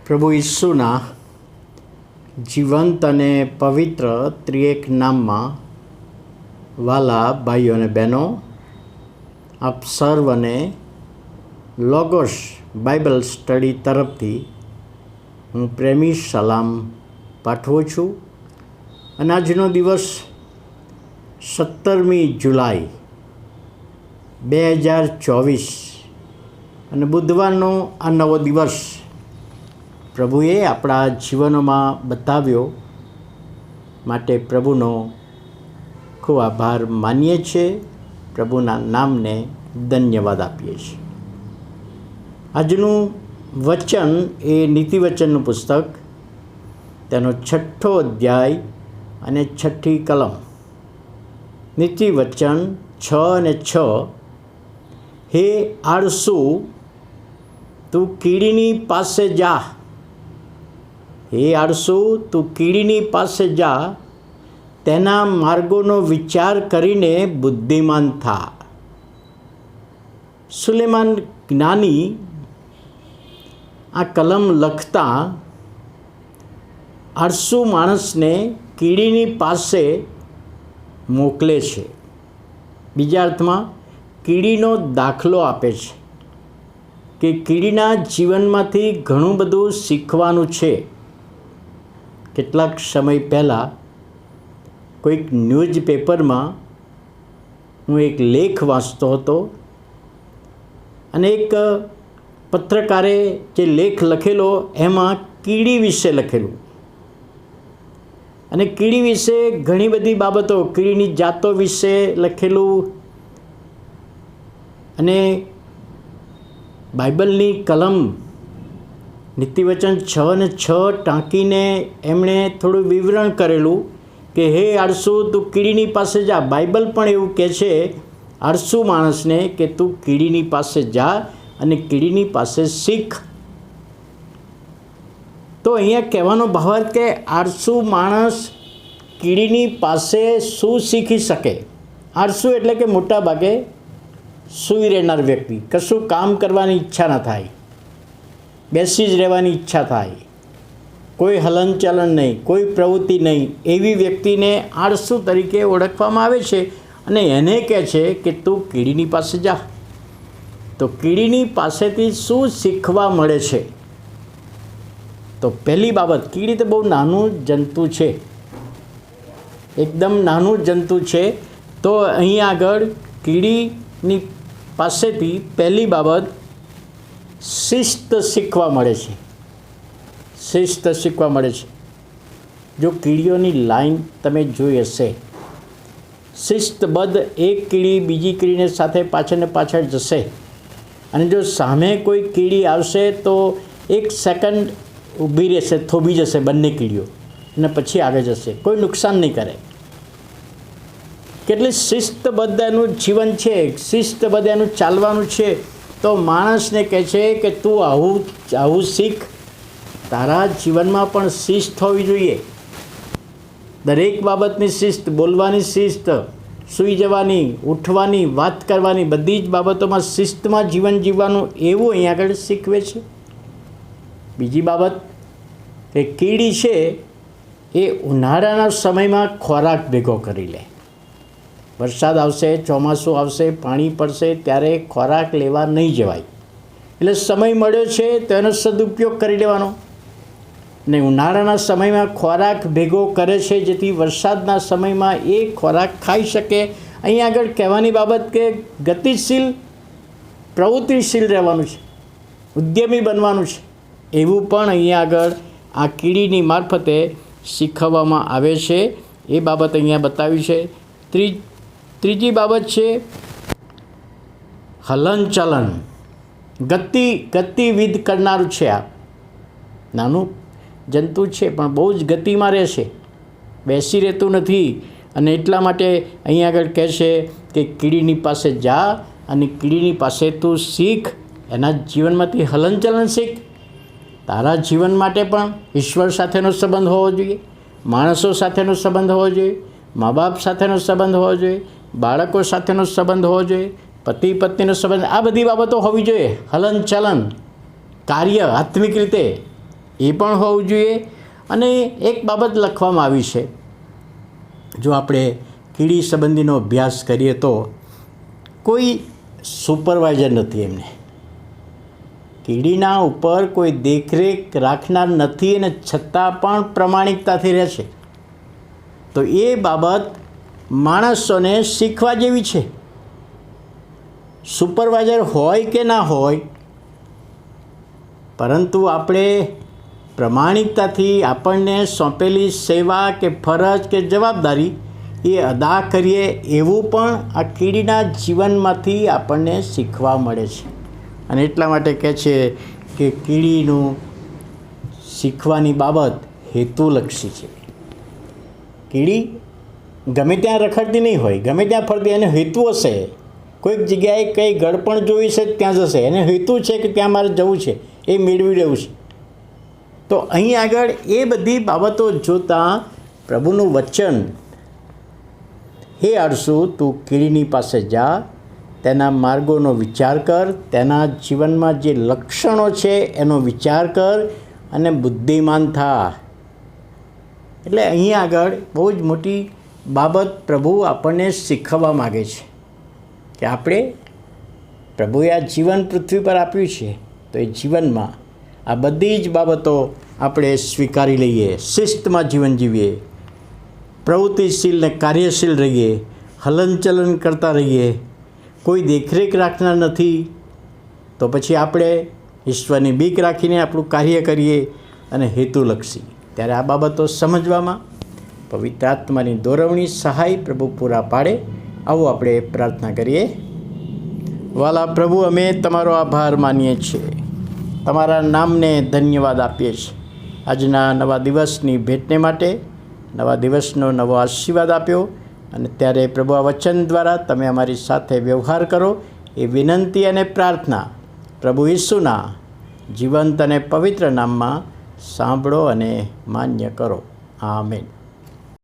પ્રભુ ઈસુના જીવંત અને પવિત્ર ત્રિએક નામમાં વાલા ભાઈઓ અને બહેનો, આપ સર્વને લોગોસ બાઇબલ સ્ટડી તરફથી હું પ્રેમી સલામ પાઠવું છું. અને આજનો દિવસ 17મી જુલાઈ 2024 અને બુધવારનો આ નવો દિવસ પ્રભુએ આપણા જીવનોમાં બતાવ્યો માટે પ્રભુનો ખૂબ આભાર માનીએ છીએ. પ્રભુના નામને ધન્યવાદ આપીએ છીએ. આજનું વચન એ નીતિવચનનું પુસ્તક, તેનો 6થો અધ્યાય અને 6ઠી કલમ. નીતિવચન 6 અને 6. હે આળસુ, તું કીડીની પાસે જા. હે આળસુ, તું કીડીની પાસે જા, તેના માર્ગોનો વિચાર કરીને બુદ્ધિમાન થા. સુલેમાન જ્ઞાની આ કલમ લખતા આળસુ માણસને કીડીની પાસે મોકલે છે. બીજા અર્થમાં કીડીનો દાખલો આપે છે કે કીડીના જીવનમાંથી ઘણું બધું શીખવાનું છે. કેટલાક સમય પહેલાં કોઈક ન્યૂઝપેપરમાં હું એક લેખ વાંચતો હતો અને એક પત્રકારે જે લેખ લખેલો એમાં કીડી વિશે લખેલું. અને કીડી વિશે ઘણી બધી બાબતો, કીડીની જાતો વિશે લખેલું. અને બાઇબલની કલમ નીતિવચન 6 અને 6 ટાંકીને એમણે થોડું વિવરણ કરેલું કે હે આળસુ, તું કીડીની પાસે જા. બાઇબલ પણ એવું કહે છે આળસુ માણસને કે તું કીડીની પાસે જા અને કીડીની પાસે શીખ. તો અહીંયા કહેવાનો ભાવાર્થ કે આળસુ માણસ કીડીની પાસે શું શીખી શકે? આળસુ એટલે કે મોટા ભાગે સૂઈ રહેનાર વ્યક્તિ, કશું કામ કરવાની ઈચ્છા ન થાય, બેસી જ રહેવાની ઈચ્છા થાય, કોઈ હલનચલન નહીં, કોઈ પ્રવૃત્તિ નહીં, એવી વ્યક્તિને આળસુ તરીકે ઓળખવામાં આવે છે. અને એને કહે છે કે તું કીડીની પાસે જા. તો કીડીની પાસેથી શું શીખવા મળે છે? તો પહેલી બાબત, કીડી તો બહુ નાનું જંતુ છે, એકદમ નાનું જંતુ છે. તો અહીં આગળ કીડીની પાસેથી પહેલી બાબત શિસ્ત શીખવા મળે છે. શિસ્ત શીખવા મળે છે. જો કીડીઓની લાઈન તમે જોઈ હશે, શિસ્તબદ્ધ એક કીડી બીજી કીડીને સાથે પાછળ ને પાછળ જશે. અને જો સામે કોઈ કીડી આવશે તો 1 સેકન્ડ ઊભી રહેશે, થોભી જશે બંને કીડીઓ અને પછી આગળ જશે, કોઈ નુકસાન નહીં કરે. કેટલી શિસ્તબદ્ધ એનું જીવન છે, શિસ્તબદ્ધ એનું ચાલવાનું છે. તો માણસને કહે છે કે તું આવું શીખ. તારા જીવનમાં પણ શિસ્ત હોવી જોઈએ. દરેક બાબતની શિસ્ત, બોલવાની શિસ્ત, સૂઈ જવાની, ઉઠવાની, વાત કરવાની, બધી જ બાબતોમાં શિસ્તમાં જીવન જીવવાનું, એવું અહીં આગળ શીખવે છે. બીજી બાબત કે કીડી છે એ ઉનાળાના સમયમાં ખોરાક ભેગો કરી લે. વરસાદ આવશે, ચોમાસું આવશે, પાણી પડશે, ત્યારે ખોરાક લેવા નહીં જવાય. એટલે સમય મળ્યો છે તો એનો સદુપયોગ કરી લેવાનો. ને ઉનાળાના સમયમાં ખોરાક ભેગો કરે છે જેથી વરસાદના સમયમાં એ ખોરાક ખાઈ શકે. અહીં આગળ કહેવાની બાબત કે ગતિશીલ, પ્રવૃત્તિશીલ રહેવાનું છે, ઉદ્યમી બનવાનું છે. એવું પણ અહીંયા આગળ આ કીડીની મારફતે શીખવવામાં આવે છે. એ બાબત અહીંયા બતાવી છે. ત્રીજી બાબત છે હલનચલન, ગતિવિધ કરનારું છે. આ નાનું જંતુ છે પણ બહુ જ ગતિમાં રહે છે, બેસી રહેતું નથી. અને એટલા માટે અહીં આગળ કહે છે કે કીડીની પાસે જા અને કીડીની પાસે તું શીખ. એના જીવનમાંથી હલનચલન શીખ. તારા જીવન માટે પણ ઈશ્વર સાથેનો સંબંધ હોવો જોઈએ, માણસો સાથેનો સંબંધ હોવો જોઈએ, મા બાપ સાથેનો સંબંધ હોવો જોઈએ, બાળકો સાથેનો સંબંધ હોવો જોઈએ, પતિ પત્નીનો સંબંધ, આ બધી બાબતો હોવી જોઈએ. હલનચલન, કાર્ય આત્મિક રીતે એ પણ હોવું જોઈએ. અને એક બાબત લખવામાં આવી છે, જો આપણે કીડી સંબંધીનો અભ્યાસ કરીએ તો કોઈ સુપરવાઇઝર નથી એમને, કીડીના ઉપર કોઈ દેખરેખ રાખનાર નથી અને છતાં પણ પ્રમાણિકતાથી રહે છે. તો એ બાબત માણસોને શીખવા જેવી છે. સુપરવાઇઝર હોય કે ના હોય, પરંતુ આપણે પ્રમાણિકતાથી આપણને સોંપેલી સેવા કે ફરજ કે જવાબદારી એ અદા કરીએ, એવું પણ આ કીડીના જીવનમાંથી આપણને શીખવા મળે છે. અને એટલા માટે કહે છે કે કીડીનું શીખવાની બાબત હેતુલક્ષી છે. કીડી ગમે ત્યાં રખડતી નહીં હોય, ગમે ત્યાં ફરતી, એને હેતુ હશે. કોઈક જગ્યાએ કંઈ ગળપણ જોઈ છે ત્યાં જશે, એને હેતુ છે કે ત્યાં મારે જવું છે, એ મેળવી રહ્યું છે. તો અહીં આગળ એ બધી બાબતો જોતાં પ્રભુનું વચન, હે આળસુ તું કીડીની પાસે જા, તેના માર્ગોનો વિચાર કર, તેના જીવનમાં જે લક્ષણો છે એનો વિચાર કર અને બુદ્ધિમાન થા. એટલે અહીં આગળ બહુ જ મોટી બાબત પ્રભુ આપણને શીખવવા માગે છે કે આપણે પ્રભુએ આ જીવન પૃથ્વી પર આપ્યું છે, તો એ જીવનમાં આ બધી જ બાબતો આપણે સ્વીકારી લઈએ, શિસ્તમાં જીવન જીવીએ, પ્રવૃત્તિશીલ ને કાર્યશીલ રહીએ, હલનચલન કરતા રહીએ. કોઈ દેખરેખ રાખનાર નથી, તો પછી આપણે ઈશ્વરની બીક રાખીને આપણું કાર્ય કરીએ અને હેતુલક્ષી. ત્યારે આ બાબતો સમજવામાં પવિત્ર આત્માની દોરવણી સહાય પ્રભુ પૂરા પાડે. આવો આપણે પ્રાર્થના કરીએ. વાલા પ્રભુ, અમે તમારો આભાર માનીએ છીએ, તમારા નામને ધન્યવાદ આપીએ છીએ. આજના નવા દિવસની ભેટને માટે, નવા દિવસનો નવો આશીર્વાદ આપ્યો. અને ત્યારે પ્રભુ આ વચન દ્વારા તમે અમારી સાથે વ્યવહાર કરો, એ વિનંતી અને પ્રાર્થના પ્રભુ ઈસુના જીવંત અને પવિત્ર નામમાં સાંભળો અને માન્ય કરો. આમેન.